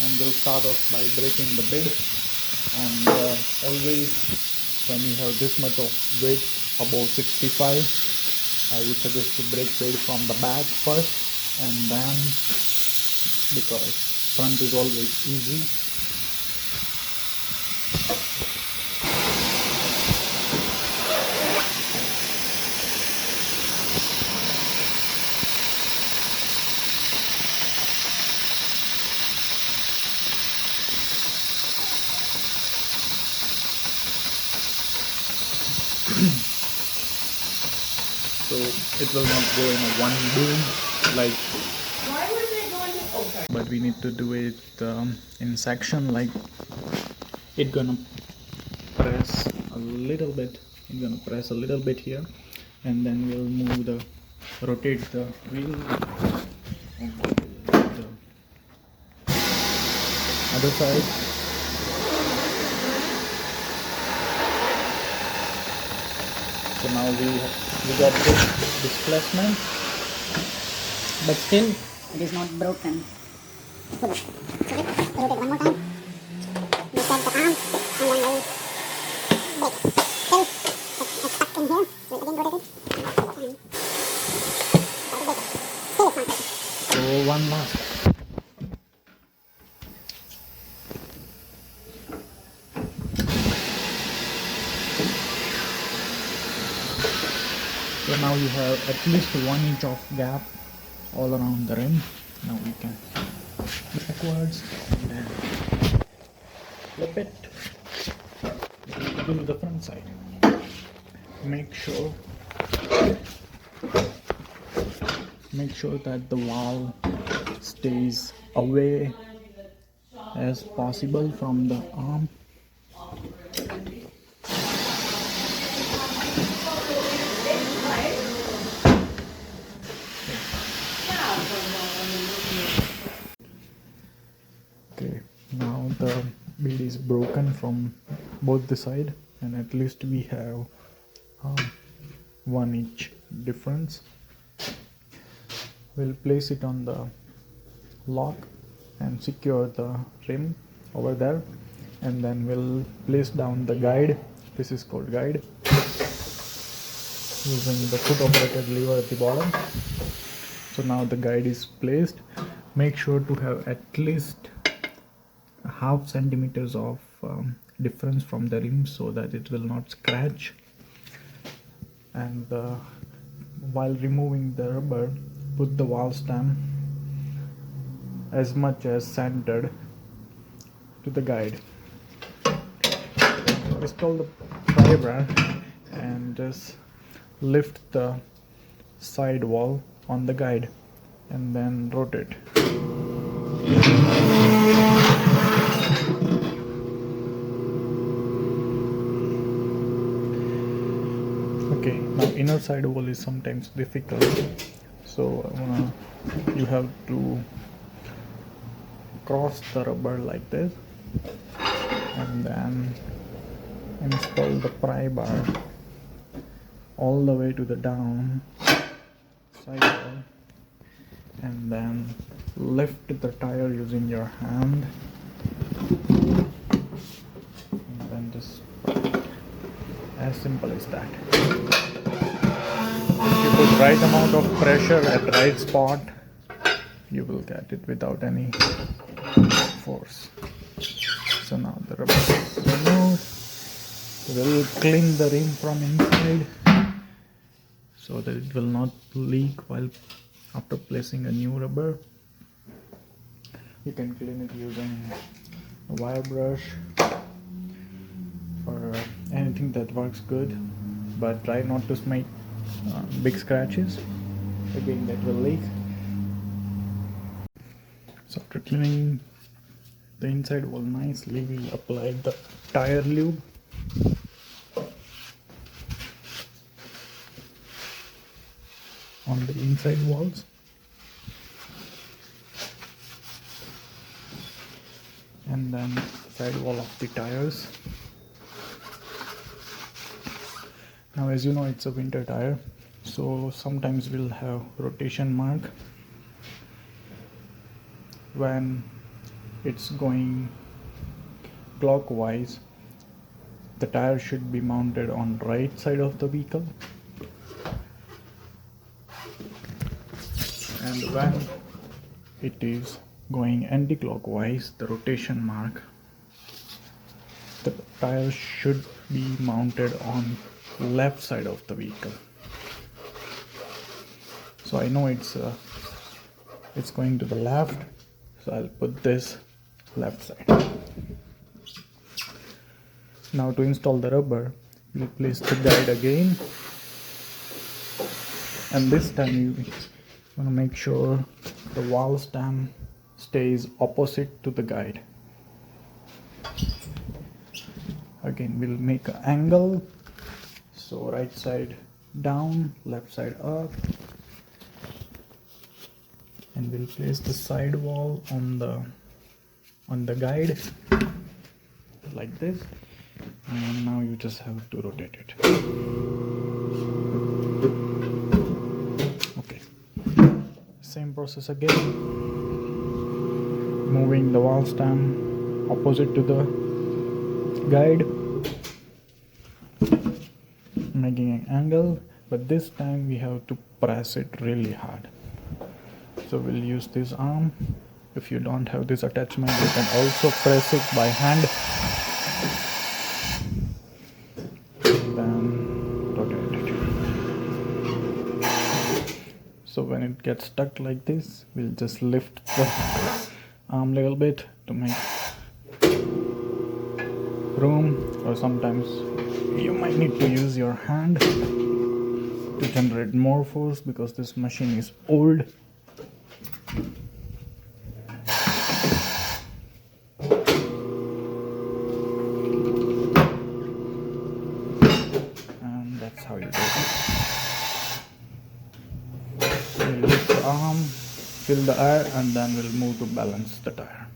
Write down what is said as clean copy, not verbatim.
and we'll start off by breaking the bed. And always when you have this much of weight, about 65, I would suggest to break bed from the back first, and then, because front is always easy. So it will not go in a one boom like, but we need to do it in section, like it gonna press a little bit, it's gonna press a little bit here, and then we'll rotate the wheel and the other side. So now we got this displacement, but still it is not broken. Rotate one more time. We set the arm and then we'll break. Still it's stuck in here. We'll again rotate it. Still it's not. so one last. So now you have at least 1 inch of gap all around the rim. Now we can backwards and then flip it. Do the front side. Make sure that the valve stays away as possible from the arm. Okay, now the bead is broken from both the side, and at least we have 1 inch difference. We'll place it on the lock and secure the rim over there, and then we'll place down the guide. This is called guide, using the foot operated lever at the bottom. So now the guide is placed. Make sure to have at least half centimeters of difference from the rim so that it will not scratch. And while removing the rubber, put the valve stem as much as centered to the guide. Install the pry bar and just lift the side wall on the guide and then rotate. Okay, now inner side wall is sometimes difficult, so you have to cross the rubber like this and then install the pry bar all the way to the down side wall, and then lift the tire using your hand, and then just as simple as that. If you put right amount of pressure at right spot, you will get it without any force. So now the rubber is removed. We'll clean the rim from inside so that it will not leak while after placing a new rubber. You can clean it using a wire brush or anything that works good, but try not to make big scratches, again that will leak. So after cleaning the inside wall nicely, we apply the tire lube. On the inside walls, and then side wall of the tires. Now as you know, it's a winter tire, so sometimes we'll have rotation mark when it's going clockwise, the tire should be mounted on right side of the vehicle, and when it is going anti-clockwise, the rotation mark, the tire should be mounted on left side of the vehicle. So I know it's going to the left, so I'll put this left side. Now to install the rubber, you place the guide again, and this time you want to make sure the valve stem stays opposite to the guide. Again, we'll make an angle, so right side down, left side up, and we'll place the sidewall on the guide like this, and now you just have to rotate it. Okay, same process again, moving the valve stem opposite to the guide, making an angle, but this time we have to press it really hard. So we'll use this arm. If you don't have this attachment, you can also press it by hand, and then rotate it. So when it gets stuck like this, we'll just lift the arm a little bit to make room, or sometimes you might need to use your hand to generate more force because this machine is old. And that's how you do it. We'll lift the arm, fill the air, and then we'll move to balance the tire.